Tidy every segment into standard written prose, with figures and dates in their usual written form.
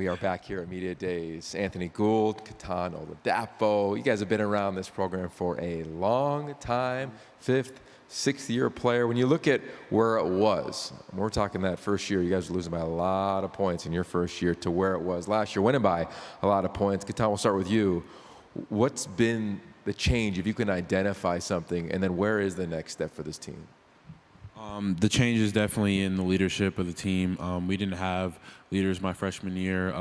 We are back here at Media Days. Anthony Gould, Kitan Oladapo. You guys have been around this program for a long time, fifth, sixth-year player. When you look at where it was, we're talking that first year, you guys were losing by a lot of points in your first year to where it was last year, winning by a lot of points. Kitan, we'll start with you. What's been the change, if you can identify something, and then where is the next step for this team? The change is definitely in the leadership of the team. We didn't have leaders my freshman year,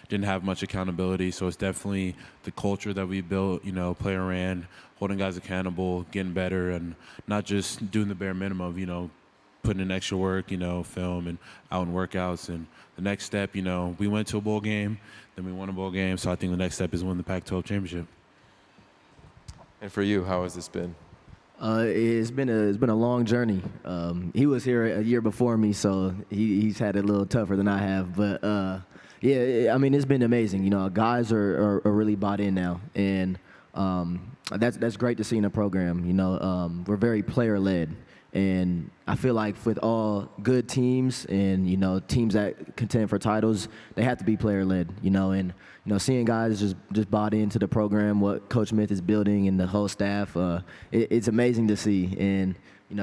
didn't have much accountability, so it's definitely the culture that we built, player ran, holding guys accountable, getting better, and not just doing the bare minimum of, putting in extra work, film and out in workouts. And the next step, we went to a bowl game, then we won a bowl game, so I think the next step is win the Pac-12 championship. And for you, how has this been? It's been a long journey. He was here a year before me, so he's had it a little tougher than I have. But yeah, I mean, it's been amazing. Guys are really bought in now, and that's great to see in the program. We're very player led, and I feel like with all good teams and teams that contend for titles, they have to be player led. And seeing guys just bought into the program, what Coach Smith is building, and the whole staff, it's amazing to see. And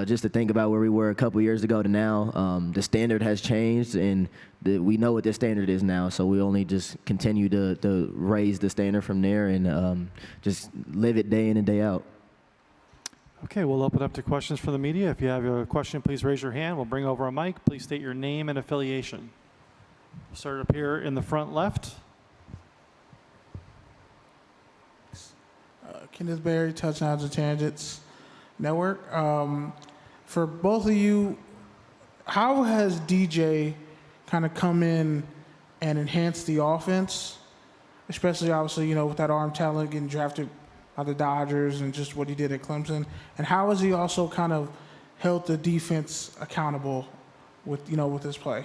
just to think about where we were a couple years ago to now, the standard has changed, and we know what the standard is now. So we only just continue to raise the standard from there, and just live it day in and day out. Okay, we'll open up to questions from the media. If you have a question, please raise your hand. We'll bring over a mic. Please state your name and affiliation. We'll start up here in the front left. Kenneth Berry, Touchdowns and Tangents Network. For both of you, how has DJ kind of come in and enhanced the offense, especially obviously, with that arm talent getting drafted by the Dodgers and just what he did at Clemson? And how has he also kind of held the defense accountable with, with his play?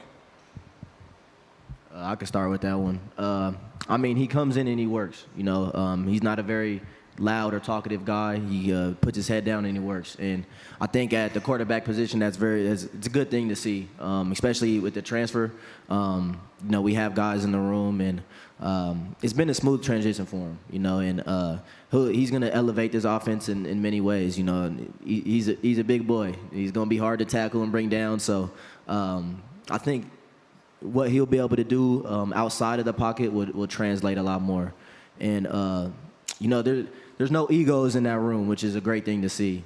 I can start with that one. I mean, he comes in and he works. He's not a very loud or talkative guy. He puts his head down and he works. And I think at the quarterback position, it's a good thing to see, especially with the transfer. We have guys in the room, and it's been a smooth transition for him. And he's going to elevate this offense in many ways. He's a big boy. He's going to be hard to tackle and bring down. So I think what he'll be able to do outside of the pocket will translate a lot more. And there's no egos in that room, which is a great thing to see.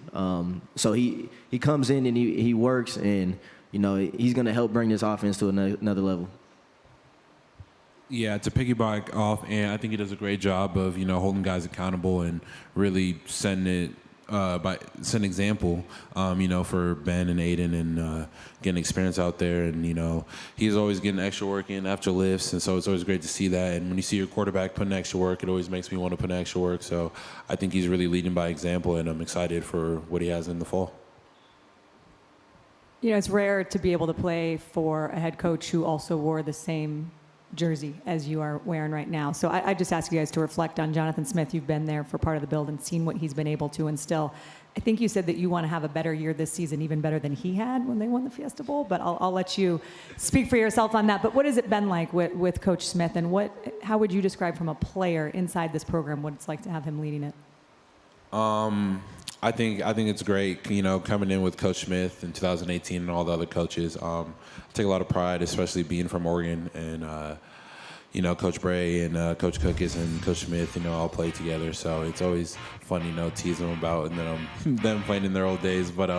So he comes in and he works, and he's going to help bring this offense to another level. Yeah, to piggyback off, and I think he does a great job of holding guys accountable and really setting example, for Ben and Aiden, and getting experience out there. And he's always getting extra work in after lifts, and so it's always great to see that. And when you see your quarterback putting extra work, it always makes me want to put in extra work. So I think he's really leading by example, and I'm excited for what he has in the fall. It's rare to be able to play for a head coach who also wore the same jersey as you are wearing right now. So I just ask you guys to reflect on Jonathan Smith. You've been there for part of the build and seen what he's been able to instill. I think you said that you want to have a better year this season, even better than he had when they won the Fiesta Bowl, but I'll let you speak for yourself on that. But what has it been like with Coach Smith, and how would you describe from a player inside this program what it's like to have him leading it? I think it's great, coming in with Coach Smith in 2018 and all the other coaches. I take a lot of pride, especially being from Oregon, and Coach Bray and Coach Cookis and Coach Smith, all play together. So it's always fun, tease them about and them playing in their old days. But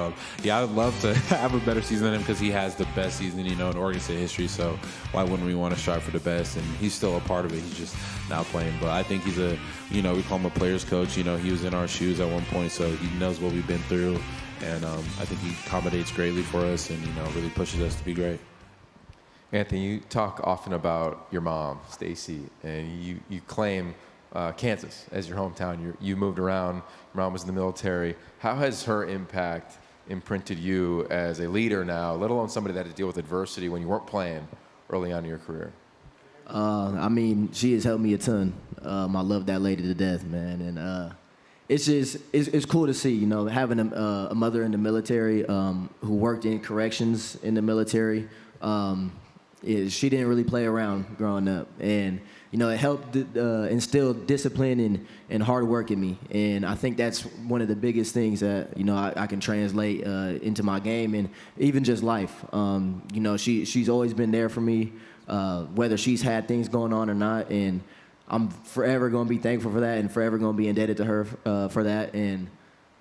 yeah, I would love to have a better season than him, because he has the best season, in Oregon State history. So why wouldn't we want to strive for the best? And he's still a part of it. He's just now playing. But I think he's we call him a player's coach. He was in our shoes at one point, so he knows what we've been through. And I think he accommodates greatly for us, and really pushes us to be great. Anthony, you talk often about your mom, Stacy, and you claim Kansas as your hometown. You moved around. Your mom was in the military. How has her impact imprinted you as a leader now, let alone somebody that had to deal with adversity when you weren't playing early on in your career? I mean, she has helped me a ton. I love that lady to death, man. And it's cool to see, having a mother in the military who worked in corrections in the military. she didn't really play around growing up, and it helped instill discipline and hard work in me. And I think that's one of the biggest things that I can translate into my game and even just life. She's always been there for me, whether she's had things going on or not, and I'm forever going to be thankful for that and forever going to be indebted to her for that. And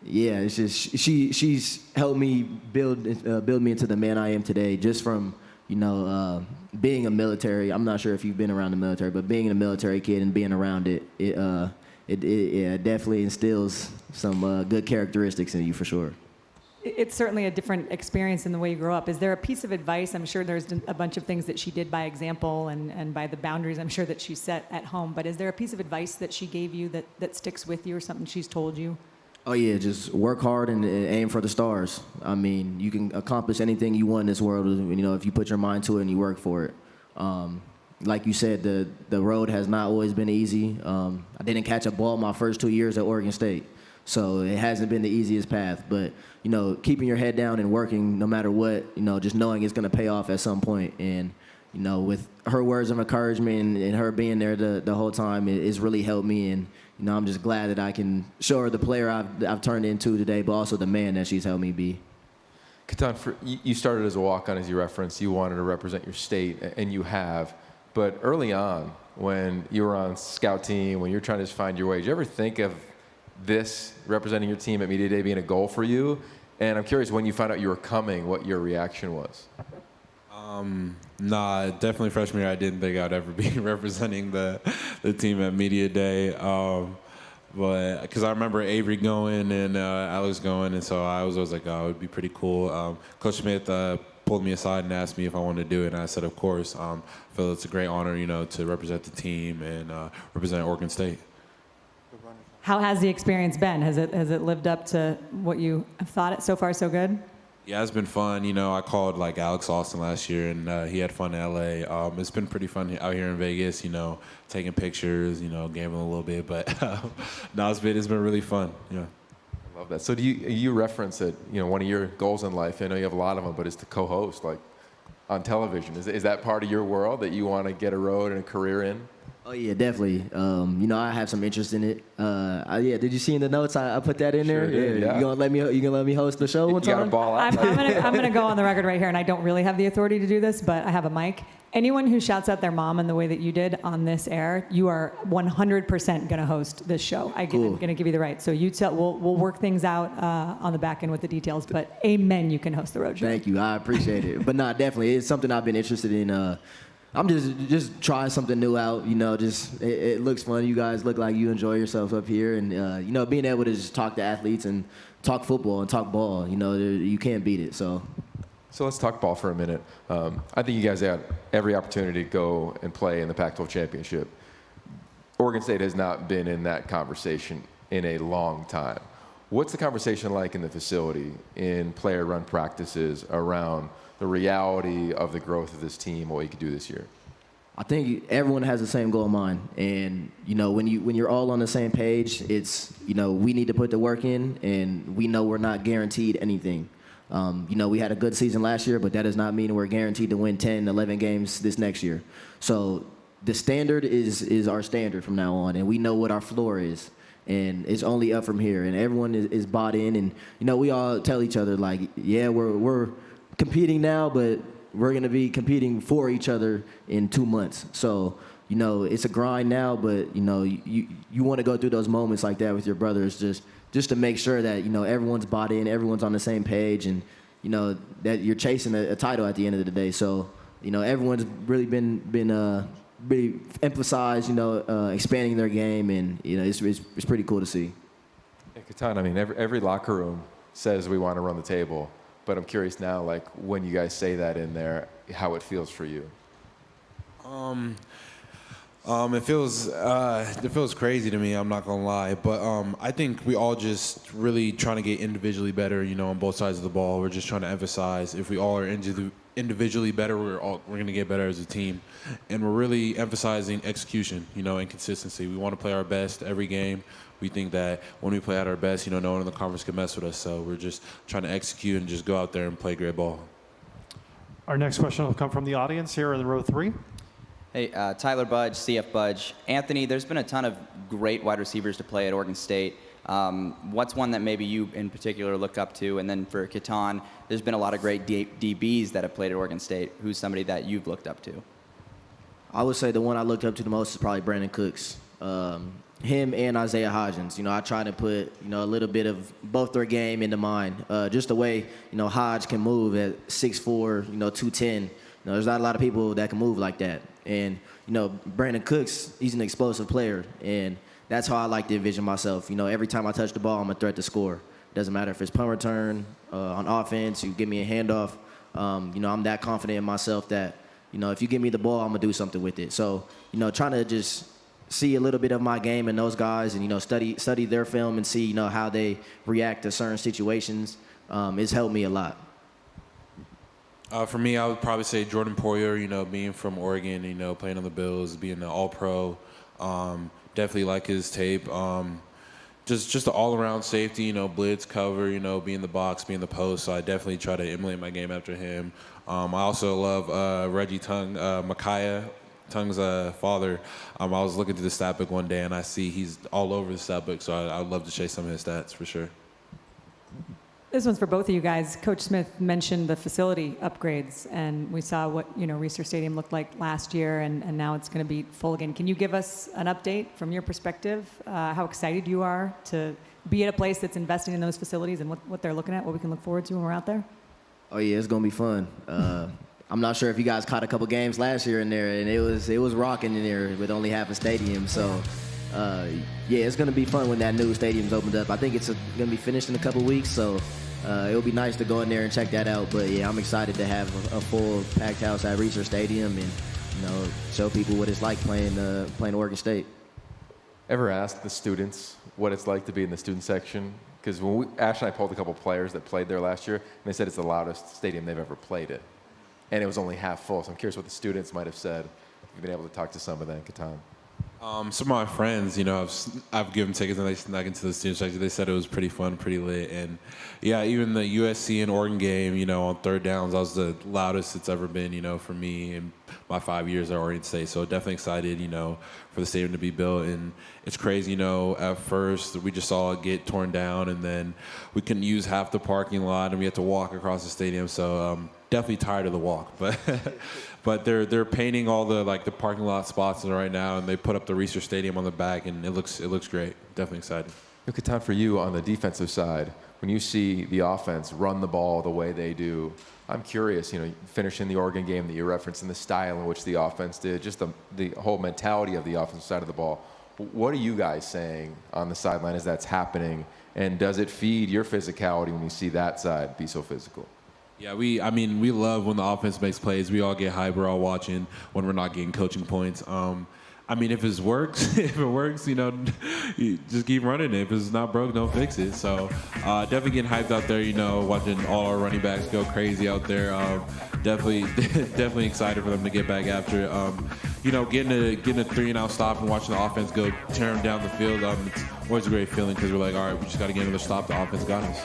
yeah, it's just she's helped me build me into the man I am today, just from being a military. I'm not sure if you've been around the military, but being a military kid and being around it definitely instills some good characteristics in you for sure. It's certainly a different experience in the way you grow up. Is there a piece of advice? I'm sure there's a bunch of things that she did by example and by the boundaries I'm sure that she set at home, but is there a piece of advice that she gave you that sticks with you, or something she's told you? Oh yeah, just work hard and aim for the stars. I mean, you can accomplish anything you want in this world, if you put your mind to it and you work for it. Like you said, the road has not always been easy. I didn't catch a ball my first 2 years at Oregon State, so it hasn't been the easiest path. But keeping your head down and working no matter what, just knowing it's going to pay off at some point. And with her words of encouragement and her being there the whole time, it's really helped me. And I'm just glad that I can show her the player I've turned into today, but also the man that she's helped me be. Kitan, you started as a walk-on, as you referenced. You wanted to represent your state, and you have. But early on, when you were on scout team, when you're trying to just find your way, did you ever think of this, representing your team at Media Day, being a goal for you? And I'm curious, when you found out you were coming, what your reaction was? Nah, definitely freshman year, I didn't think I'd ever be representing the team at Media Day. But because I remember Avery going and Alex going, and so I was always like, oh, it would be pretty cool. Coach Smith pulled me aside and asked me if I wanted to do it, and I said, of course. I feel it's a great honor, to represent the team and represent Oregon State. How has the experience been? Has it lived up to what you have thought it so far so good? Yeah, it's been fun. I called Alex Austin last year, and he had fun in LA. It's been pretty fun out here in Vegas, taking pictures, gambling a little bit. But no, it's been really fun. Yeah. I love that. So do you reference it, one of your goals in life, I know you have a lot of them, but it's to co-host, on television. Is that part of your world that you want to get a road and a career in? Oh yeah, definitely. I have some interest in it. Did you see in the notes I put that in there? Sure did, yeah. You gonna let me host the show one time? You got a ball out. I'm gonna go on the record right here, and I don't really have the authority to do this, but I have a mic. Anyone who shouts out their mom in the way that you did on this air, you are 100% gonna host this show. I'm gonna give you the right. So we'll work things out on the back end with the details. But amen, you can host the road show. Thank you, I appreciate it. But definitely, it's something I've been interested in. I'm just trying something new out, it looks fun. You guys look like you enjoy yourselves up here, and being able to just talk to athletes and talk football and talk ball, you can't beat it. So let's talk ball for a minute. I think you guys had every opportunity to go and play in the Pac-12 championship. Oregon State has not been in that conversation in a long time. What's the conversation like in the facility, in player-run practices, around the reality of the growth of this team, what you could do this year? I think everyone has the same goal in mind, and when you're all on the same page, it's we need to put the work in, and we know we're not guaranteed anything. We had a good season last year, but that does not mean we're guaranteed to win 10, 11 games this next year. So the standard is our standard from now on, and we know what our floor is, and it's only up from here. And everyone is bought in, and we all tell each other we're competing now, but we're going to be competing for each other in 2 months. So, it's a grind now, but, you want to go through those moments like that with your brothers just to make sure that, everyone's bought in, everyone's on the same page, and, that you're chasing a title at the end of the day. So, everyone's really been really emphasized, expanding their game, and, it's pretty cool to see. Hey, Kitan, every locker room says we want to run the table. But I'm curious now, when you guys say that in there, how it feels for you. It feels crazy to me. I'm not gonna lie, but I think we all just really trying to get individually better. On both sides of the ball. We're just trying to emphasize if we all are individually better, we're gonna get better as a team, and we're really emphasizing execution. And consistency. We want to play our best every game. We think that when we play at our best, no one in the conference can mess with us. So we're just trying to execute and just go out there and play great ball. Our next question will come from the audience here in row 3. Hey, Tyler Budge, CF Budge. Anthony, there's been a ton of great wide receivers to play at Oregon State. What's one that maybe you in particular look up to? And then for Kitan, there's been a lot of great DBs that have played at Oregon State. Who's somebody that you've looked up to? I would say the one I looked up to the most is probably Brandon Cooks. Him and Isaiah Hodgins. I try to put, a little bit of both their game into mine. Just the way, Hodge can move at 6'4", 210. There's not a lot of people that can move like that. And, Brandon Cooks, he's an explosive player. And that's how I like to envision myself. Every time I touch the ball, I'm a threat to score. Doesn't matter if it's punt return, on offense, you give me a handoff. I'm that confident in myself that, if you give me the ball, I'm going to do something with it. So, trying to just see a little bit of my game in those guys and, study their film and see, how they react to certain situations has helped me a lot. For me, I would probably say Jordan Poyer, being from Oregon, playing on the Bills, being an all-pro. Definitely like his tape. Just an all-around safety, blitz, cover, be in the box, be in the post. So I definitely try to emulate my game after him. I also love Reggie Micaiah Tung's father. I was looking through the stat book one day, and I see he's all over the stat book, so I'd love to chase some of his stats for sure. This one's for both of you guys. Coach Smith mentioned the facility upgrades, and we saw what Reser Stadium looked like last year, and now it's going to be full again. Can you give us an update from your perspective, how excited you are to be at a place that's investing in those facilities and what they're looking at, what we can look forward to when we're out there? Oh, yeah, it's going to be fun. I'm not sure if you guys caught a couple games last year in there, and it was rocking in there with only half a stadium. So, yeah, it's going to be fun when that new stadium's opened up. I think it's going to be finished in a couple weeks, so it'll be nice to go in there and check that out. But, yeah, I'm excited to have a full packed house at Reser Stadium and, show people what it's like playing Oregon State. Ever asked the students what it's like to be in the student section? Because when Ash and I pulled a couple players that played there last year, and they said it's the loudest stadium they've ever played at. And it was only half full, so I'm curious what the students might have said. You've been able to talk to some of them, Kitan. Some of my friends, I've given tickets and they snuck into the student section. They said it was pretty fun, pretty lit. And, yeah, even the USC and Oregon game, on third downs, that was the loudest it's ever been, for me in my 5 years at Oregon State. So definitely excited, for the stadium to be built. And it's crazy, at first we just saw it get torn down, and then we couldn't use half the parking lot, and we had to walk across the stadium. So definitely tired of the walk, but they're painting all the the parking lot spots right now, and they put up the Reser Stadium on the back, and it looks great. Definitely excited. Kitan, for you on the defensive side, when you see the offense run the ball the way they do, I'm curious, finishing the Oregon game that you referenced and the style in which the offense did, just the whole mentality of the offensive side of the ball. What are you guys saying on the sideline as that's happening, and does it feed your physicality when you see that side be so physical? Yeah, we love when the offense makes plays. We all get hype. We're all watching when we're not getting coaching points. If it works, you just keep running it. If it's not broke, don't fix it. So definitely getting hyped out there, watching all our running backs go crazy out there. Definitely excited for them to get back after it. Getting a 3-and-out stop and watching the offense go tear them down the field. It's always a great feeling because we're like, all right, we just got to get another stop. The offense got us.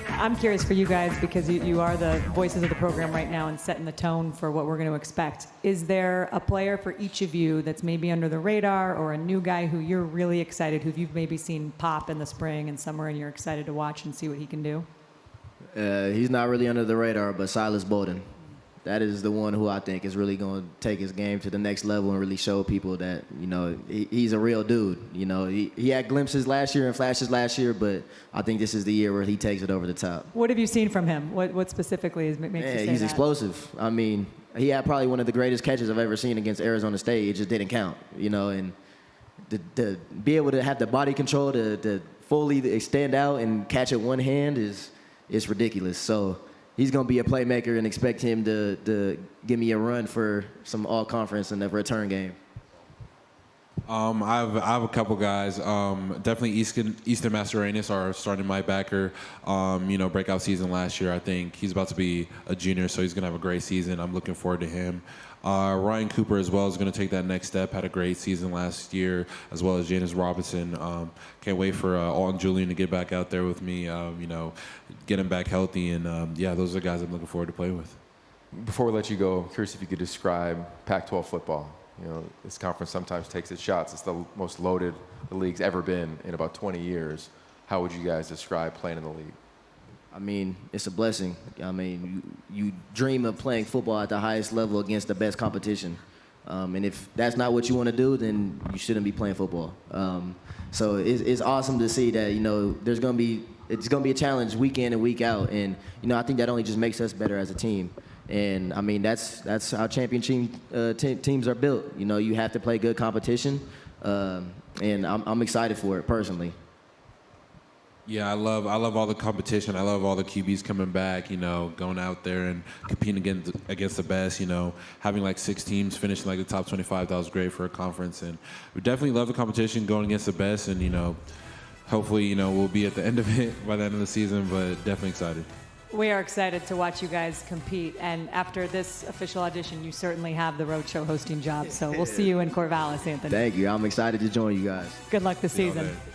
I'm curious for you guys, because you are the voices of the program right now and setting the tone for what we're going to expect. Is there a player for each of you that's maybe under the radar, or a new guy who you're really excited, who you've maybe seen pop in the spring and summer, and you're excited to watch and see what he can do? He's not really under the radar, but Silas Bowden. That is the one who I think is really going to take his game to the next level and really show people that, he's a real dude. He had glimpses last year and flashes last year, but I think this is the year where he takes it over the top. What have you seen from him? What specifically makes you say he's that? explosive. He had probably one of the greatest catches I've ever seen against Arizona State. It just didn't count, and to be able to have the body control to fully stand out and catch it one hand is ridiculous. So he's going to be a playmaker, and expect him to give me a run for some all-conference in the return game. I have a couple guys. Definitely Easton Mascarenas, our starting linebacker. Breakout season last year. I think he's about to be a junior, so he's going to have a great season. I'm looking forward to him. Ryan Cooper as well is going to take that next step. Had a great season last year, as well as Janice Robinson. Can't wait for Alton Julian to get back out there with me. Get him back healthy, and those are the guys I'm looking forward to play with. Before we let you go, I'm curious if you could describe Pac-12 football. You know, this conference sometimes takes its shots. It's the most loaded the league's ever been in about 20 years. How would you guys describe playing in the league? I mean, it's a blessing. I mean, you dream of playing football at the highest level against the best competition. And if that's not what you want to do, then you shouldn't be playing football. So it's awesome to see that, you know, it's going to be a challenge week in and week out. And, you know, I think that only just makes us better as a team. And, I mean, that's how championship teams are built. You know, you have to play good competition. And I'm excited for it personally. Yeah, I love all the competition. I love all the QBs coming back, you know, going out there and competing against the best, you know, having like 6 teams finishing like the top 25. That was great for a conference. And we definitely love the competition going against the best. And, you know, hopefully, you know, we'll be at the end of it by the end of the season, but definitely excited. We are excited to watch you guys compete. And after this official audition, you certainly have the roadshow hosting job. So we'll see you in Corvallis, Anthony. Thank you. I'm excited to join you guys. Good luck this See you all season. day.